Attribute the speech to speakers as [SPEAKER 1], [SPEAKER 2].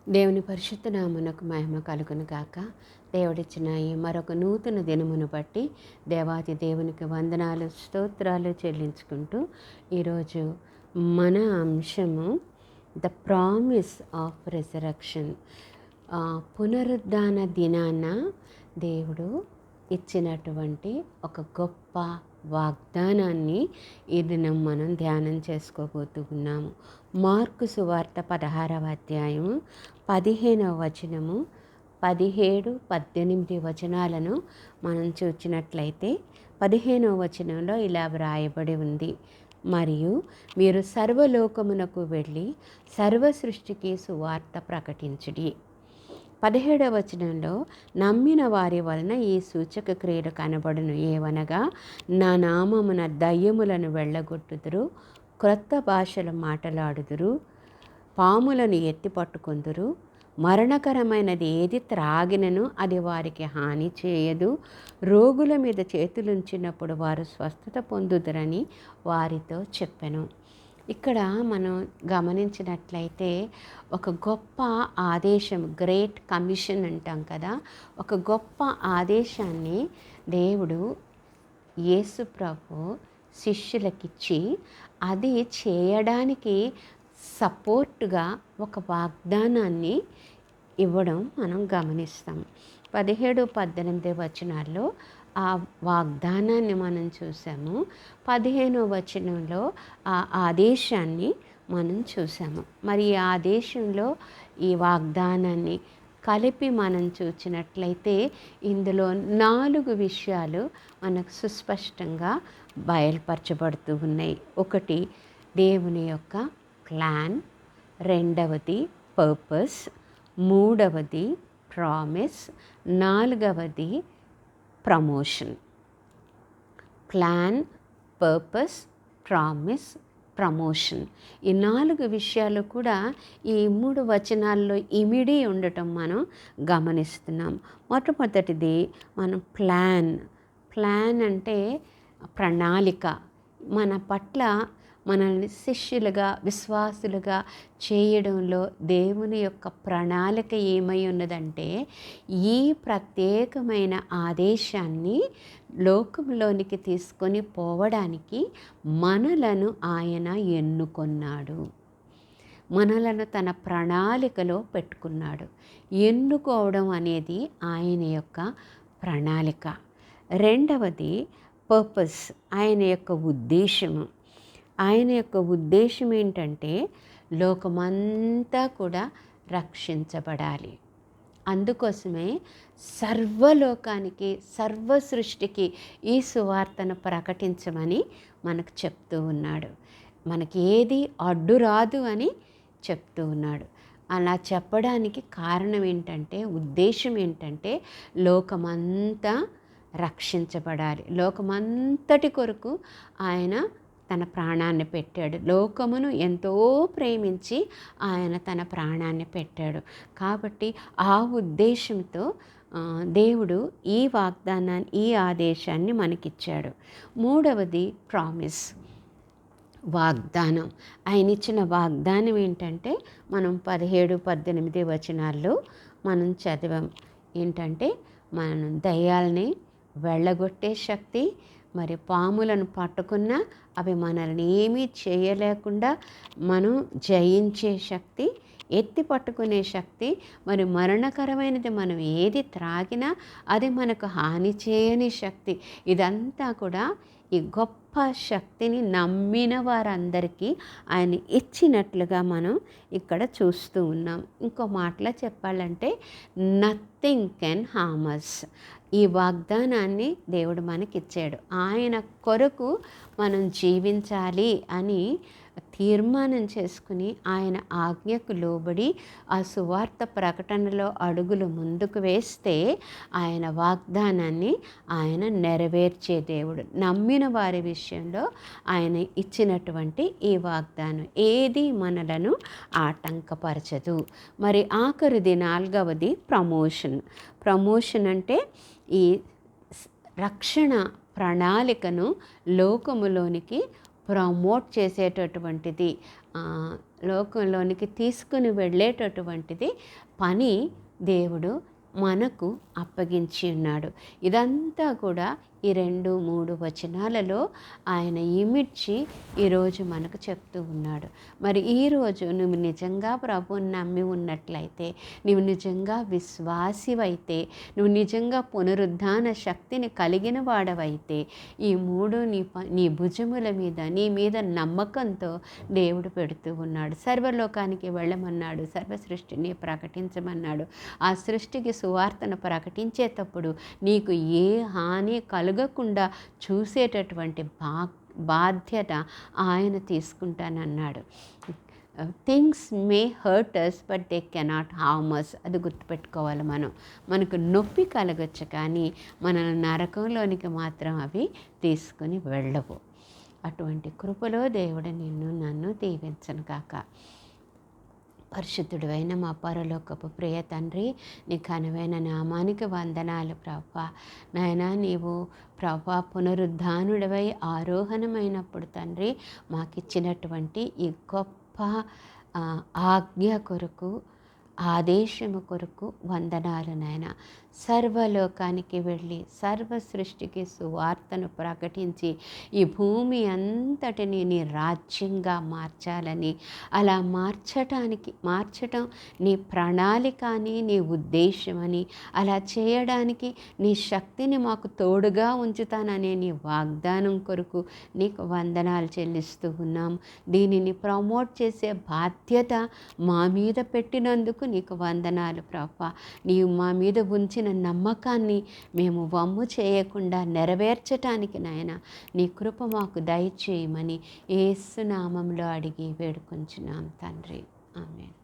[SPEAKER 1] దేవుని పరిశుద్ధ నామమునకు మహిమ కలుగును గాక. దేవుడిచ్చిన ఈ మరొక నూతన దినమును బట్టి దేవాది దేవునికి వందనాలు స్తోత్రాలు చెల్లించుకుంటూ ఈరోజు మన అంశము ద ప్రామిస్ ఆఫ్ రెజరక్షన్. పునరుద్ధాన దినాన దేవుడు ఇచ్చినటువంటి ఒక గొప్ప వాగ్దానాన్ని ఈ దినం మనం ధ్యానం చేసుకోబోతూ ఉన్నాము. మార్కు సువార్త 16వ అధ్యాయము 15వ వచనము 17, 18 వచనాలను మనం చూచినట్లయితే 15వ వచనంలో ఇలా వ్రాయబడి ఉంది, మరియు మీరు సర్వలోకమునకు వెళ్ళి సర్వ సృష్టికి సువార్త ప్రకటించుడి. 17వ వచనంలో నమ్మిన వారి వలన ఈ సూచక క్రియలు కనబడును, ఏవనగా నా నామమున దయ్యములను వెళ్ళగొట్టుదురు, క్రొత్త భాషలు మాట్లాడుదురు, పాములను ఎత్తి పట్టుకొందురు, మరణకరమైనది ఏది త్రాగినను అది వారికి హాని చేయదు, రోగుల మీద చేతులుంచినప్పుడు వారు స్వస్థత పొందుదురని వారితో చెప్పెను. ఇక్కడ మనం గమనించినట్లయితే ఒక గొప్ప ఆదేశం, గ్రేట్ కమిషన్ అంటాం కదా, ఒక గొప్ప ఆదేశాన్ని దేవుడు యేసు ప్రభు శిష్యులకిచ్చి అది చేయడానికి సపోర్టుగా ఒక వాగ్దానాన్ని ఇవ్వడం మనం గమనిస్తాం. 17, 18 వచనాల్లో ఆ వాగ్దానాన్ని మనం చూసాము. 15వ వచనంలో ఆ ఆదేశాన్ని మనం చూసాము. మరి ఈ ఆదేశంలో ఈ వాగ్దానాన్ని కలిపి మనం చూసినట్లయితే ఇందులో 4 విషయాలు మనకు సుస్పష్టంగా బయలుపరచబడుతూ ఉన్నాయి. ఒకటి దేవుని యొక్క ప్లాన్, రెండవది పర్పస్, మూడవది ప్రామిస్, నాలుగవది promotion. Plan, purpose, promise, promotion. ఈ 4 విషయాలు కూడా ఈ 3 వచనాల్లో ఇమిడి ఉండటం మనం గమనిస్తున్నాం. మొట్టమొదటిది మనం ప్లాన్ అంటే ప్రణాళిక. మన పట్ల మనల్ని శిష్యులుగా, విశ్వాసులుగా చేయడంలో దేవుని యొక్క ప్రణాళిక ఏమై ఉన్నదంటే, ఈ ప్రత్యేకమైన ఆదేశాన్ని లోకంలోనికి తీసుకొని పోవడానికి మనలను ఆయన ఎన్నుకొన్నాడు, మనలను తన ప్రణాళికలో పెట్టుకున్నాడు. ఎన్నుకోవడం అనేది ఆయన యొక్క ప్రణాళిక. రెండవది పర్పస్, ఆయన యొక్క ఉద్దేశము. ఆయన యొక్క ఉద్దేశం ఏంటంటే లోకమంతా కూడా రక్షించబడాలి. అందుకోసమే సర్వలోకానికి, సర్వ సృష్టికి ఈ సువార్తను ప్రకటించమని మనకు చెప్తూ ఉన్నాడు. మనకి ఏది అడ్డు రాదు అని చెప్తూ ఉన్నాడు. అలా చెప్పడానికి కారణం ఏంటంటే, ఉద్దేశం ఏంటంటే లోకమంతా రక్షించబడాలి. లోకమంతటి కొరకు ఆయన తన ప్రాణాన్ని పెట్టాడు. లోకమును ఎంతో ప్రేమించి ఆయన తన ప్రాణాన్ని పెట్టాడు. కాబట్టి ఆ ఉద్దేశంతో దేవుడు ఈ వాగ్దానాన్ని, ఈ ఆదేశాన్ని మనకిచ్చాడు. మూడవది ప్రామిస్, వాగ్దానం. ఆయన ఇచ్చిన వాగ్దానం ఏంటంటే మనం 17, 18 వచనాల్లో మనం చదివాం. ఏంటంటే మనం దయ్యాలని వెళ్ళగొట్టే శక్తి, మరి పాములను పట్టుకున్నా అవి మనల్ని ఏమీ చేయలేకుండా మనం జయించే శక్తి, ఎత్తి పట్టుకునే శక్తి, మరి మరణకరమైనది మనం ఏది త్రాగినా అది మనకు హాని చేయని శక్తి. ఇదంతా కూడా ఈ గొప్ప శక్తిని నమ్మిన వారందరికీ ఆయన ఇచ్చినట్లుగా మనం ఇక్కడ చూస్తూ ఉన్నాం. ఇంకో మాటలో చెప్పాలంటే నథింగ్ కెన్ హార్మ్ us. ఈ వాగ్దానాన్ని దేవుడు మనకిచ్చాడు. ఆయన కొరకు మనం జీవించాలి అని తీర్మానం చేసుకుని ఆయన ఆజ్ఞకు లోబడి ఆ సువార్త ప్రకటనలో అడుగులు ముందుకు వేస్తే ఆయన వాగ్దానాన్ని ఆయన నెరవేర్చే దేవుడు. నమ్మిన వారి విషయంలో ఆయన ఇచ్చినటువంటి ఈ వాగ్దానం ఏది మనలను ఆటంకపరచదు. మరి ఆఖరిది, 4వది ప్రమోషన్ అంటే ఈ రక్షణ ప్రణాళికను లోకములోనికి ప్రమోట్ చేసేటటువంటిది. లోకంలోనికి తీసుకుని వెళ్ళేటటువంటిది పని దేవుడు మనకు అప్పగించి ఉన్నాడు. ఇదంతా కూడా ఈ 2, 3 వచనాలలో ఆయన ఇమిడ్చి ఈరోజు మనకు చెప్తూ ఉన్నాడు. మరి ఈరోజు నువ్వు నిజంగా ప్రభువుని నమ్మి ఉన్నట్లయితే, నువ్వు నిజంగా విశ్వాసివైతే, నువ్వు నిజంగా పునరుద్ధాన శక్తిని కలిగిన వాడవైతే, ఈ 3 నీ భుజముల మీద, నీ మీద నమ్మకంతో దేవుడు పెడుతూ ఉన్నాడు. సర్వలోకానికి వెళ్ళమన్నాడు, సర్వ సృష్టిని ప్రకటించమన్నాడు. ఆ సృష్టికి సువార్తను ప్రకటించేటప్పుడు నీకు ఏ హాని కలగకుండా చూసేటటువంటి బాధ్యత ఆయన తీసుకుంటానన్నాడు. Things may hurt us but they cannot harm us. అది గుర్తుపెట్టుకోవాలి. మనకు నొప్పి కలగచ్చు, కానీ మనల్ని నరకంలోనికి మాత్రం అవి తీసుకుని వెళ్ళవు. అటువంటి కృపలో దేవుడు నన్ను దీవించను కాక. పరిశుద్ధుడైన మా పరలోకపు ప్రియ తండ్రి, నీ ఘనమైన నామానికి వందనాలు ప్రభువా. నాయనా, నీవు ప్రభువా పునరుద్ధానుడవై ఆరోహణమైనప్పుడు తండ్రి మాకిచ్చినటువంటి ఈ గొప్ప ఆజ్ఞ కొరకు, ఆదేశము కొరకు వందనాలు నాయన. సర్వలోకానికి వెళ్ళి సర్వ సృష్టికి సువార్తను ప్రకటించి ఈ భూమి అంతటిని నీ రాజ్యంగా మార్చాలని, అలా మార్చటం నీ ప్రణాళిక అని, నీ ఉద్దేశమని, అలా చేయడానికి నీ శక్తిని మాకు తోడుగా ఉంచుతాననే నీ వాగ్దానం కొరకు నీకు వందనాలు చెల్లిస్తూ ఉన్నాం. దీనిని ప్రమోట్ చేసే బాధ్యత మా మీద పెట్టినందుకు నీకు వందనాలు ప్రభువా. నీవు మా మీద ఉంచిన నమ్మకాన్ని మేము వమ్ము చేయకుండా నెరవేర్చటానికి నాయన నీ కృప మాకు దయచేయమని యేసు నామములో అడిగి వేడుకొంచున్నాం తండ్రి. ఆమేన్.